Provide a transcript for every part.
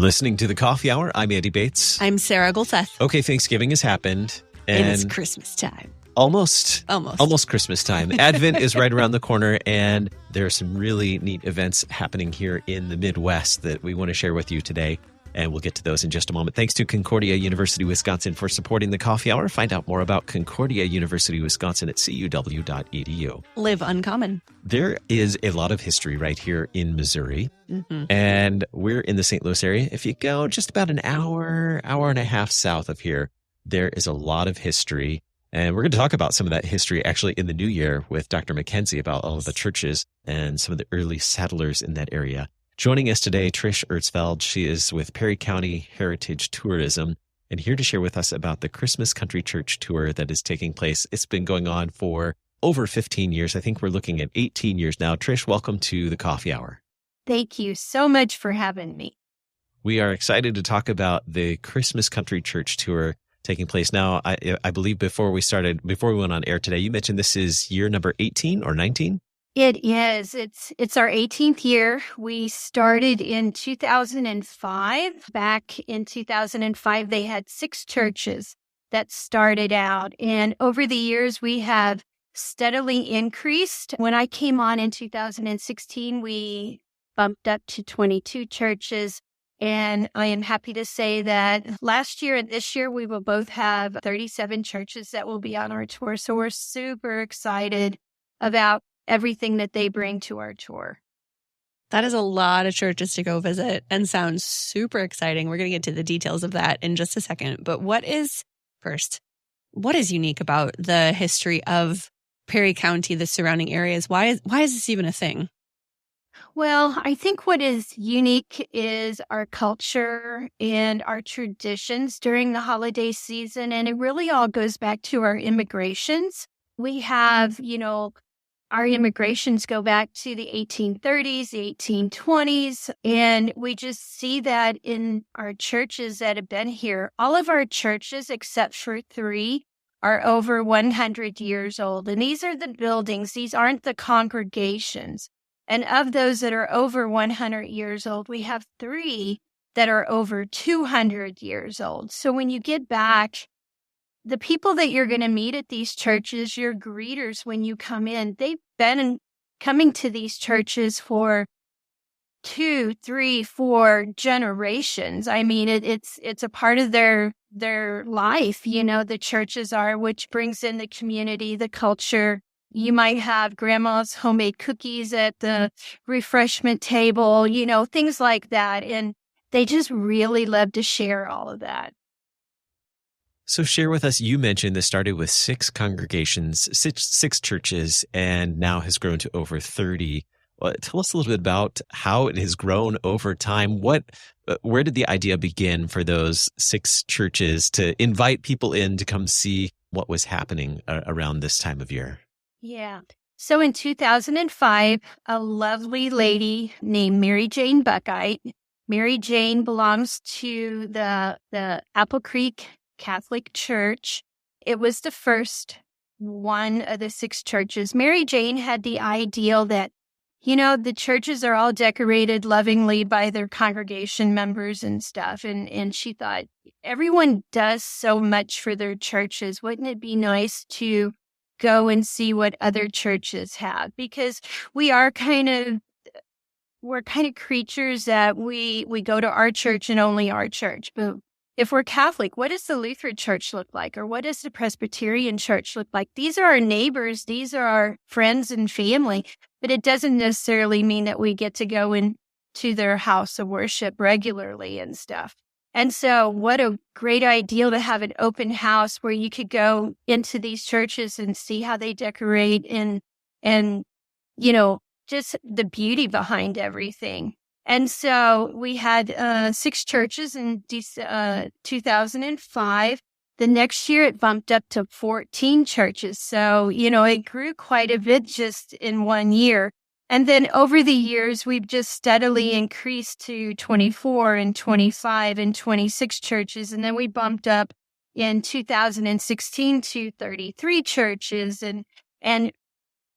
listening to The Coffee Hour. I'm Andy Bates. I'm Sarah Golseth. Okay, Thanksgiving has happened. And it's Christmas time. Almost Christmas time. Advent is right around the corner, and there are some really neat events happening here in the Midwest that we want to share with you today. And we'll get to those in just a moment. Thanks to Concordia University, Wisconsin for supporting the Coffee Hour. Find out more about Concordia University, Wisconsin at cuw.edu. Live uncommon. There is a lot of history right here in Missouri. And we're in the St. Louis area. If you go just about an hour and a half south of here, there is a lot of history. And we're going to talk about some of that history actually in the new year with Dr. McKenzie about all of the churches and some of the early settlers in that area. Joining us today, Trish Ertzfeld. She is with Perry County Heritage Tourism and here to share with us about the Christmas Country Church Tour that is taking place. It's been going on for over 15 years. I think we're looking at 18 years now. Trish, welcome to the Coffee Hour. Thank you so much for having me. We are excited to talk about the Christmas Country Church Tour taking place now. I believe before we went on air today, you mentioned this is year number 18 or 19? It is. It's our 18th year. We started in 2005. Back in 2005, they had 6 churches that started out. And over the years, we have steadily increased. When I came on in 2016, we bumped up to 22 churches. And I am happy to say that last year and this year, we will both have 37 churches that will be on our tour. So we're super excited about everything that they bring to our tour. That is a lot of churches to go visit and sounds super exciting. We're going to get to the details of that in just a second. But what is unique about the history of Perry County, the surrounding areas? Why is this even a thing? Well, I think what is unique is our culture and our traditions during the holiday season. And it really all goes back to our immigrations. We have, our immigrations go back to the 1830s, the 1820s, and we just see that in our churches that have been here. All of our churches, except for 3, are over 100 years old. And these are the buildings. These aren't the congregations. And of those that are over 100 years old, we have 3 that are over 200 years old. So when you get back, the people that you're going to meet at these churches, your greeters when you come in, they've been coming to these churches for 2, 3, 4 generations. I mean, it's a part of their life, the churches are, which brings in the community, the culture. You might have grandma's homemade cookies at the refreshment table, things like that. And they just really love to share all of that. So share with us, you mentioned this started with 6 congregations, six churches, and now has grown to over 30. Tell us a little bit about how it has grown over time. Where did the idea begin for those 6 churches to invite people in to come see what was happening around this time of year? Yeah. So in 2005, a lovely lady named Mary Jane Buckite. Mary Jane belongs to the Apple Creek Catholic Church. It was the first one of the 6 churches. Mary Jane had the ideal that, the churches are all decorated lovingly by their congregation members and stuff. And she thought, everyone does so much for their churches. Wouldn't it be nice to go and see what other churches have? Because we're kind of creatures that we go to our church and only our church. But if we're Catholic, what does the Lutheran church look like? Or what does the Presbyterian church look like? These are our neighbors. These are our friends and family. But it doesn't necessarily mean that we get to go into their house of worship regularly and stuff. And so what a great idea to have an open house where you could go into these churches and see how they decorate and just the beauty behind everything. And so we had 6 churches in 2005. The next year it bumped up to 14 churches. So, it grew quite a bit just in one year. And then over the years, we've just steadily increased to 24 and 25 and 26 churches. And then we bumped up in 2016 to 33 churches. And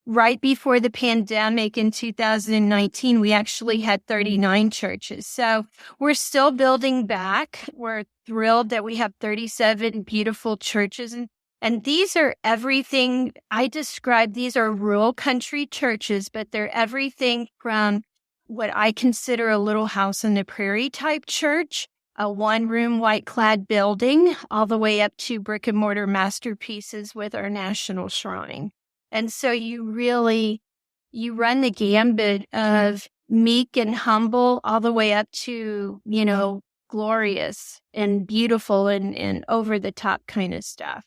right before the pandemic in 2019, we actually had 39 churches. So we're still building back. We're thrilled that we have 37 beautiful churches. And these are everything I describe. These are rural country churches, but they're everything from what I consider a little house on the prairie type church, a one-room white-clad building, all the way up to brick-and-mortar masterpieces with our national shrine. And so you run the gambit of meek and humble all the way up to, glorious and beautiful and over-the-top kind of stuff.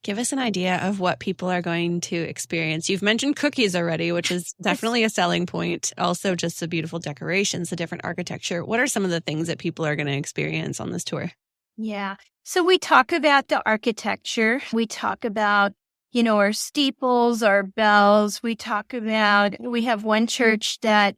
Give us an idea of what people are going to experience. You've mentioned cookies already, which is definitely a selling point. Also, just the beautiful decorations, the different architecture. What are some of the things that people are going to experience on this tour? Yeah. So we talk about the architecture. We talk about, our steeples, our bells. We have one church that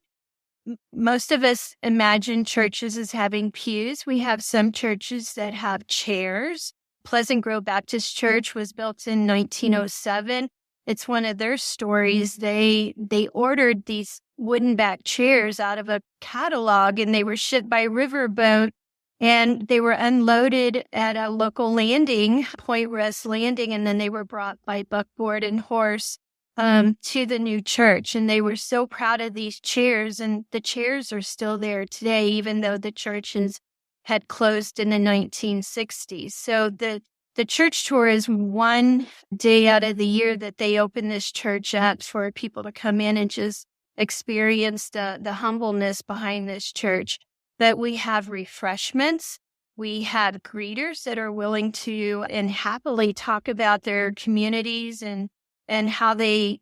most of us imagine churches as having pews. We have some churches that have chairs. Pleasant Grove Baptist Church was built in 1907. It's one of their stories. They ordered these wooden back chairs out of a catalog, and they were shipped by riverboat, and they were unloaded at a local landing, Point Rest Landing, and then they were brought by buckboard and horse to the new church. And they were so proud of these chairs, and the chairs are still there today, even though the churches had closed in the 1960s. So the church tour is one day out of the year that they open this church up for people to come in and just experience the humbleness behind this church. That we have refreshments. We have greeters that are willing to and happily talk about their communities and how they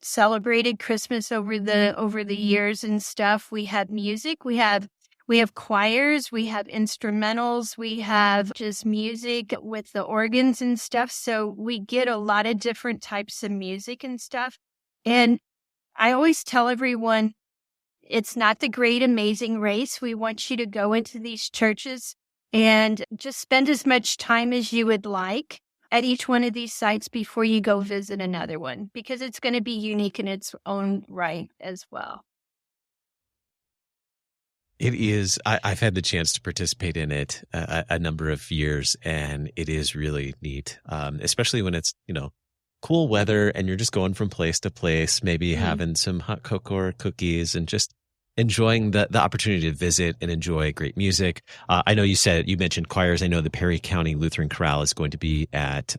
celebrated Christmas over the years and stuff. We have music. We have choirs, we have instrumentals, we have just music with the organs and stuff. So we get a lot of different types of music and stuff. And I always tell everyone, it's not the great, amazing race. We want you to go into these churches and just spend as much time as you would like at each one of these sites before you go visit another one, because it's going to be unique in its own right as well. It is. I've had the chance to participate in it a number of years, and it is really neat, especially when it's, cool weather and you're just going from place to place, maybe having some hot cocoa or cookies and just enjoying the opportunity to visit and enjoy great music. I know you mentioned choirs. I know the Perry County Lutheran Chorale is going to be at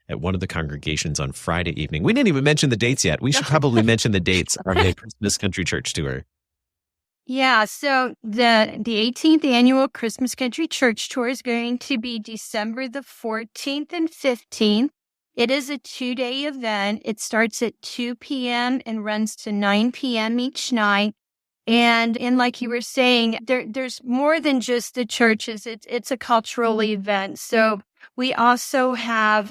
one of the congregations on Friday evening. We didn't even mention the dates yet. We should probably mention the dates of the Christmas Country Church Tour. Yeah, so the 18th annual Christmas Country Church Tour is going to be December the 14th and 15th. It is a 2-day event. It starts at 2 p.m. and runs to 9 p.m. each night. And like you were saying, there's more than just the churches. It's a cultural event. So we also have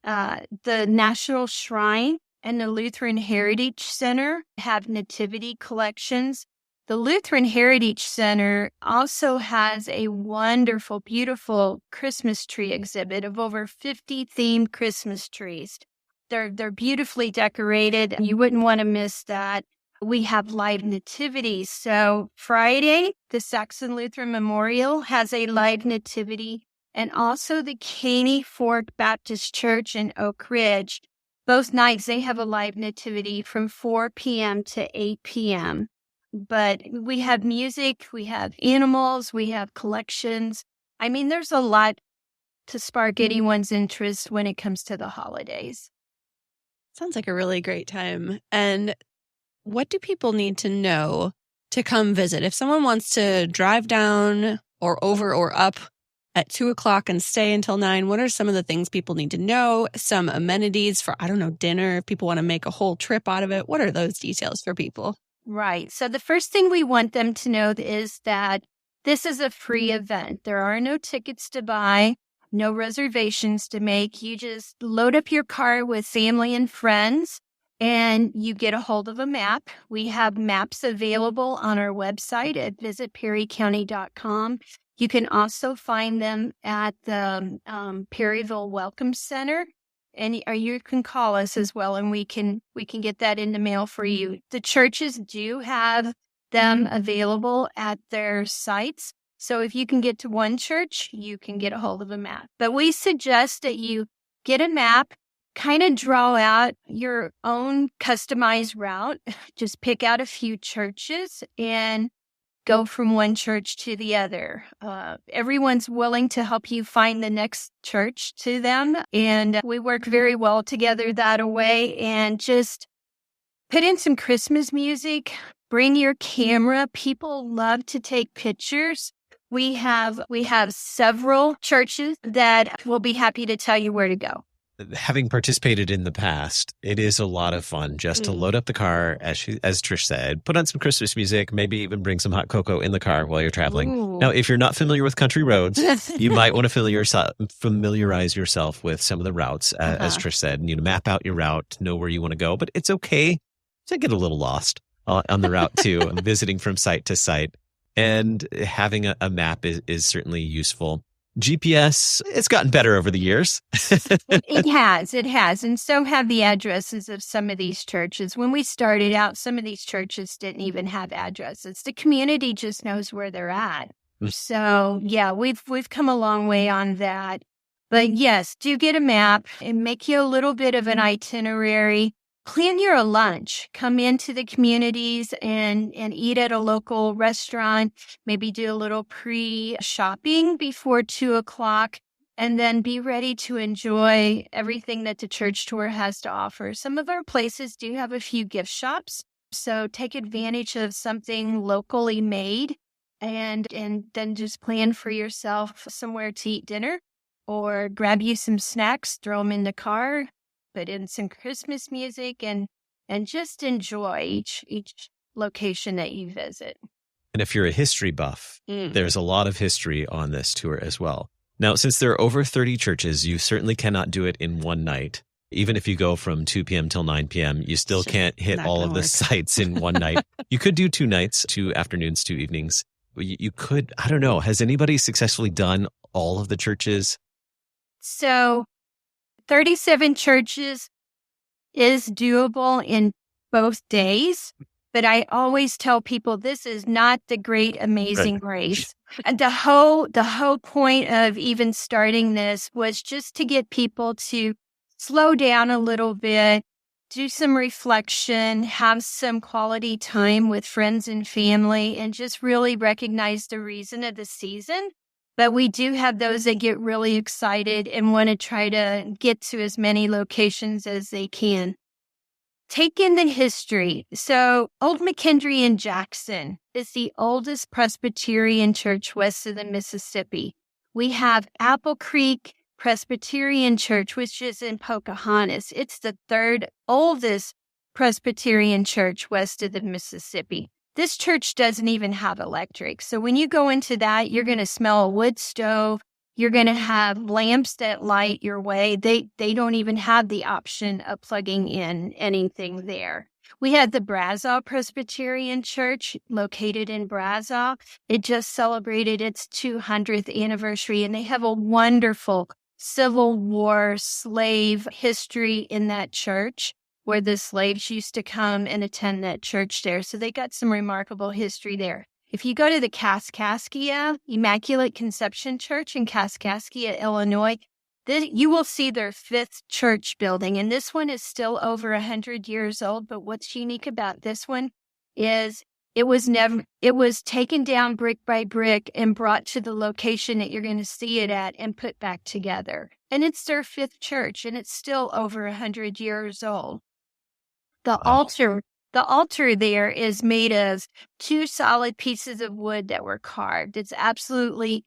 the National Shrine and the Lutheran Heritage Center have nativity collections. The Lutheran Heritage Center also has a wonderful, beautiful Christmas tree exhibit of over 50 themed Christmas trees. They're beautifully decorated, and you wouldn't want to miss that. We have live nativities. So Friday, the Saxon Lutheran Memorial has a live nativity, and also the Caney Fork Baptist Church in Oak Ridge. Both nights, they have a live nativity from 4 p.m. to 8 p.m. But we have music, we have animals, we have collections. I mean, there's a lot to spark anyone's interest when it comes to the holidays. Sounds like a really great time. And what do people need to know to come visit? If someone wants to drive down or over or up at 2:00 and stay until 9, what are some of the things people need to know? Some amenities for, dinner, if people want to make a whole trip out of it. What are those details for people? Right. So the first thing we want them to know is that this is a free event. There are no tickets to buy, no reservations to make. You just load up your car with family and friends, and you get a hold of a map. We have maps available on our website at visitperrycounty.com. You can also find them at the Perryville Welcome Center. or you can call us as well, and we can get that in the mail for you. The churches do have them available at their sites. So if you can get to one church, you can get a hold of a map. But we suggest that you get a map, kind of draw out your own customized route. Just pick out a few churches and go from one church to the other. Everyone's willing to help you find the next church to them. And we work very well together that way. And just put in some Christmas music, bring your camera. People love to take pictures. We have several churches that will be happy to tell you where to go. Having participated in the past, it is a lot of fun just to load up the car, as Trish said, put on some Christmas music, maybe even bring some hot cocoa in the car while you're traveling. Ooh. Now, if you're not familiar with country roads, you might want to familiarize yourself with some of the routes, as Trish said, and map out your route, know where you want to go. But it's okay to get a little lost on the route too, visiting from site to site. And having a map is certainly useful. GPS, it's gotten better over the years. It has. And so have the addresses of some of these churches. When we started out, some of these churches didn't even have addresses. The community just knows where they're at. So yeah, we've come a long way on that. But yes, do get a map and make you a little bit of an itinerary. Plan your lunch. Come into the communities and eat at a local restaurant. Maybe do a little pre-shopping before 2:00, and then be ready to enjoy everything that the church tour has to offer. Some of our places do have a few gift shops, so take advantage of something locally made, and then just plan for yourself somewhere to eat dinner, or grab you some snacks, throw them in the car. Put in some Christmas music and just enjoy each location that you visit. And if you're a history buff, there's a lot of history on this tour as well. Now, since there are over 30 churches, you certainly cannot do it in one night. Even if you go from 2 p.m. till 9 p.m., you still can't hit all of the sites in one night. You could do 2 nights, 2 afternoons, 2 evenings. You could, I don't know, has anybody successfully done all of the churches? So 37 churches is doable in both days, but I always tell people this is not the great amazing race. And the whole point of even starting this was just to get people to slow down a little bit, do some reflection, have some quality time with friends and family, and just really recognize the reason of the season. But we do have those that get really excited and want to try to get to as many locations as they can. Take in the history. So Old McKendree in Jackson is the oldest Presbyterian church west of the Mississippi. We have Apple Creek Presbyterian Church, which is in Pocahontas. It's the third oldest Presbyterian church west of the Mississippi. This church doesn't even have electric. So when you go into that, you're going to smell a wood stove. You're going to have lamps that light your way. They don't even have the option of plugging in anything there. We had the Brazos Presbyterian Church located in Brazos. It just celebrated its 200th anniversary, and they have a wonderful Civil War slave history in that church, where the slaves used to come and attend that church there. So they got some remarkable history there. If you go to the Kaskaskia Immaculate Conception Church in Kaskaskia, Illinois, you will see their 5th church building. And this one is still over 100 years old. But what's unique about this one is it was taken down brick by brick and brought to the location that you're going to see it at and put back together. And it's their 5th church, and it's still over 100 years old. The altar there is made of 2 solid pieces of wood that were carved. It's absolutely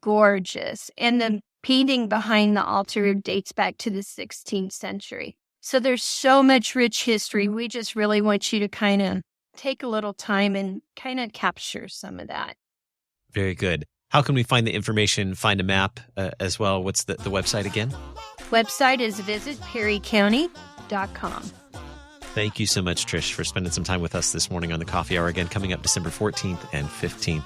gorgeous. And the painting behind the altar dates back to the 16th century. So there's so much rich history. We just really want you to kind of take a little time and kind of capture some of that. Very good. How can we find the information, find a map as well? What's the website again? Website is visitperrycounty.com. Thank you so much, Trish, for spending some time with us this morning on the Coffee Hour. Again, coming up December 14th and 15th.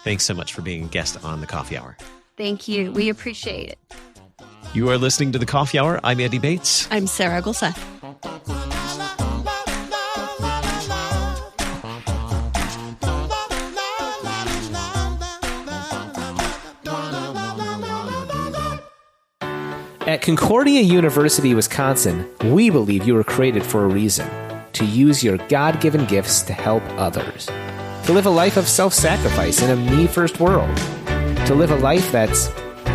Thanks so much for being a guest on the Coffee Hour. Thank you. We appreciate it. You are listening to The Coffee Hour. I'm Andy Bates. I'm Sarah Gulseth. At Concordia University, Wisconsin, we believe you were created for a reason, to use your God-given gifts to help others, to live a life of self-sacrifice in a me-first world, to live a life that's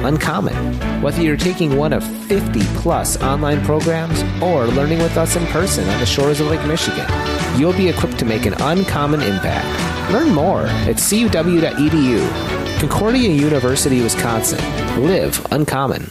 uncommon. Whether you're taking one of 50-plus online programs or learning with us in person on the shores of Lake Michigan, you'll be equipped to make an uncommon impact. Learn more at cuw.edu. Concordia University, Wisconsin. Live uncommon.